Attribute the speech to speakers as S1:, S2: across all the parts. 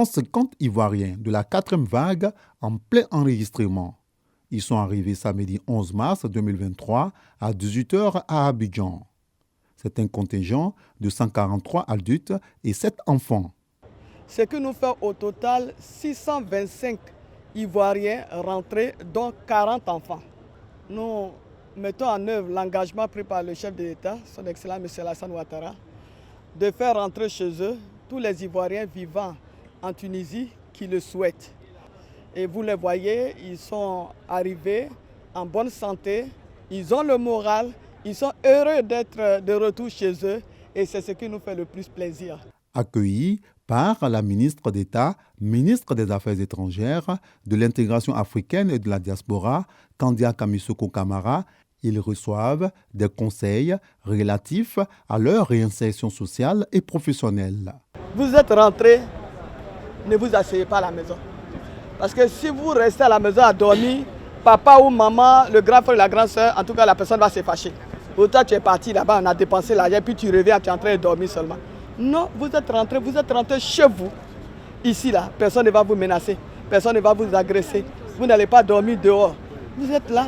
S1: 150 Ivoiriens de la 4e vague en plein enregistrement. Ils sont arrivés samedi 11 mars 2023 à 18h à Abidjan. C'est un contingent de 143 adultes et 7 enfants.
S2: Ce que nous faisons au total 625 Ivoiriens rentrés, dont 40 enfants. Nous mettons en œuvre l'engagement pris par le chef de l'État, son Excellence M. Alassane Ouattara, de faire rentrer chez eux tous les Ivoiriens vivant en Tunisie qui le souhaitent. Et vous les voyez, ils sont arrivés en bonne santé, ils ont le moral, ils sont heureux d'être de retour chez eux et c'est ce qui nous fait le plus plaisir.
S1: Accueillis par la ministre d'État, ministre des Affaires étrangères, de l'intégration africaine et de la diaspora, Kandia Kamisoko Kamara, ils reçoivent des conseils relatifs à leur réinsertion sociale et professionnelle.
S2: Vous êtes rentrés, ne vous asseyez pas à la maison. Parce que si vous restez à la maison à dormir, papa ou maman, le grand frère, la grande soeur, en tout cas la personne va se fâcher. Autant tu es parti là-bas, on a dépensé l'argent, puis tu reviens, tu es en train de dormir seulement. Non, vous êtes rentrés chez vous. Ici, là, personne ne va vous menacer, personne ne va vous agresser. Vous n'allez pas dormir dehors. Vous êtes là,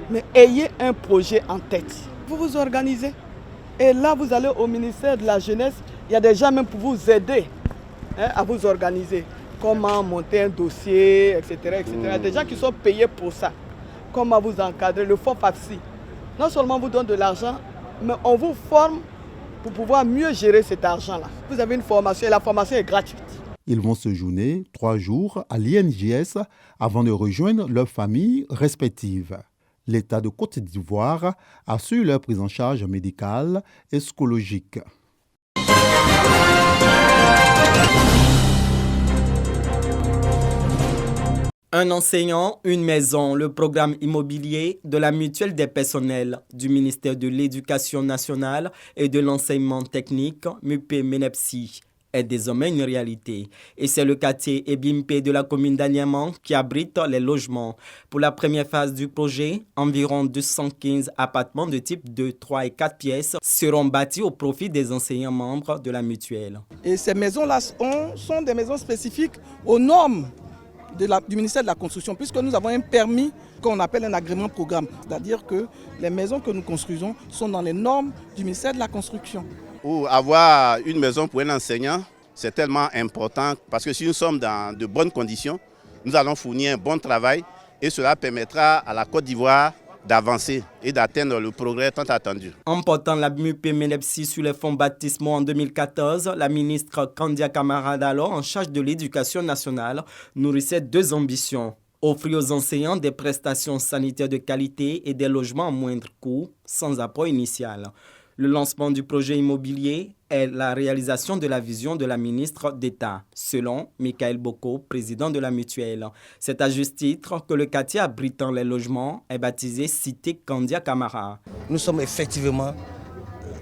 S2: mais ayez un projet en tête. Vous vous organisez. Et là, vous allez au ministère de la Jeunesse. Il y a des gens même pour vous aider à vous organiser. Comment monter un dossier, etc. etc. Il y a des gens qui sont payés pour ça. Comment vous encadrer. Le fonds FAFSI. Non seulement on vous donne de l'argent, mais on vous forme pour pouvoir mieux gérer cet argent-là. Vous avez une formation et la formation est gratuite.
S1: Ils vont séjourner 3 jours à l'INJS avant de rejoindre leurs familles respectives. L'État de Côte d'Ivoire assure leur prise en charge médicale et psychologique.
S3: Un enseignant, une maison, le programme immobilier de la mutuelle des personnels du ministère de l'Éducation nationale et de l'enseignement technique, MUPE-MENEPSI, est désormais une réalité. Et c'est le quartier Ebimpe de la commune d'Aniamant qui abrite les logements. Pour la première phase du projet, environ 215 appartements de type 2, 3 et 4 pièces seront bâtis au profit des enseignants membres de la mutuelle.
S4: Et ces maisons-là sont des maisons spécifiques aux normes du ministère de la Construction, puisque nous avons un permis qu'on appelle un agrément programme. C'est-à-dire que les maisons que nous construisons sont dans les normes du ministère de la Construction.
S5: Pour avoir une maison pour un enseignant, c'est tellement important parce que si nous sommes dans de bonnes conditions, nous allons fournir un bon travail et cela permettra à la Côte d'Ivoire d'avancer et d'atteindre le progrès tant attendu.
S3: En portant la MUPE-MENEPSI sur les fonds baptismaux en 2014, la ministre Kandia Kamara d'alors, en charge de l'éducation nationale, nourrissait 2 ambitions. Offrir aux enseignants des prestations sanitaires de qualité et des logements à moindre coût, sans apport initial. Le lancement du projet immobilier est la réalisation de la vision de la ministre d'État, selon Michael Boko, président de la mutuelle. C'est à juste titre que le quartier abritant les logements est baptisé Cité Kandia Kamara.
S6: Nous sommes effectivement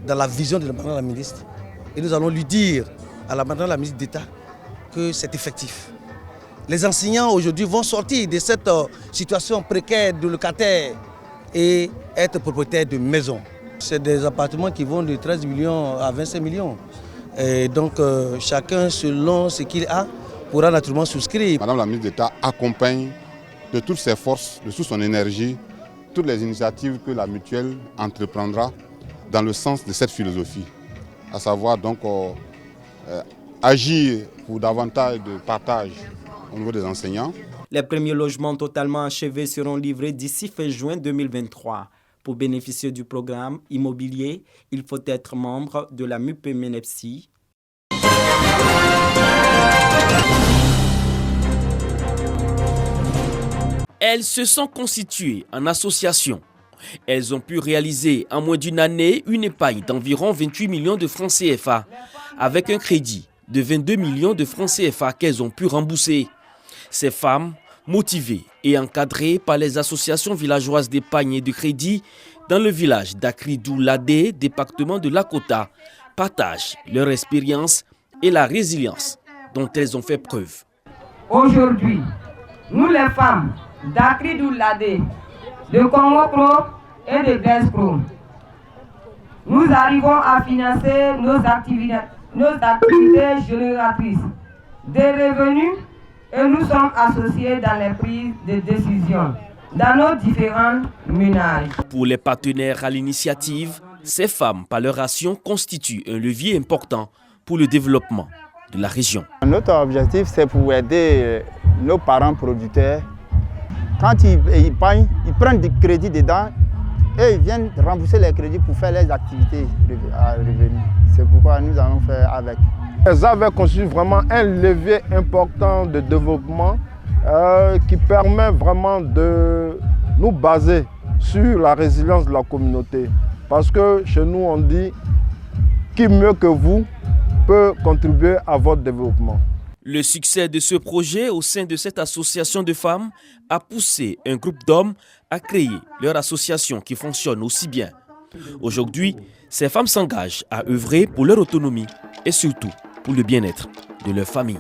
S6: dans la vision de Madame la ministre et nous allons lui dire à Madame la ministre d'État que c'est effectif. Les enseignants aujourd'hui vont sortir de cette situation précaire de locataire et être propriétaires de maisons. C'est des appartements qui vont de 13 millions à 25 millions. Et donc chacun, selon ce qu'il a, pourra naturellement souscrire.
S7: Madame la ministre d'État accompagne de toutes ses forces, de toute son énergie, toutes les initiatives que la mutuelle entreprendra dans le sens de cette philosophie. À savoir donc agir pour davantage de partage au niveau des enseignants.
S3: Les premiers logements totalement achevés seront livrés d'ici fin juin 2023. Pour bénéficier du programme immobilier, il faut être membre de la MUPE-MENEPSI.
S8: Elles se sont constituées en association. Elles ont pu réaliser en moins d'une année une épargne d'environ 28 millions de francs CFA avec un crédit de 22 millions de francs CFA qu'elles ont pu rembourser. Ces femmes, motivées et encadrées par les associations villageoises d'épargne et de crédit dans le village d'Akridou-Ladé, département de Lakota, partagent leur expérience et la résilience dont elles ont fait preuve.
S9: Aujourd'hui, nous les femmes d'Akridou-Ladé, de Congo-Pro et de Grèce-Pro, nous arrivons à financer nos activités génératrices des revenus et nous sommes associés dans les prises de décision dans nos différents ménages.
S8: Pour les partenaires à l'initiative, ces femmes, par leur action, constituent un levier important pour le développement de la région.
S10: Notre objectif, c'est pour aider nos parents producteurs. Quand ils prennent du crédit dedans et ils viennent rembourser les crédits pour faire les activités à revenus. C'est pourquoi nous allons faire avec.
S11: Elles avaient conçu vraiment un levier important de développement qui permet vraiment de nous baser sur la résilience de la communauté. Parce que chez nous, on dit qui mieux que vous peut contribuer à votre développement.
S8: Le succès de ce projet au sein de cette association de femmes a poussé un groupe d'hommes à créer leur association qui fonctionne aussi bien. Aujourd'hui, ces femmes s'engagent à œuvrer pour leur autonomie et surtout pour le bien-être de leur famille.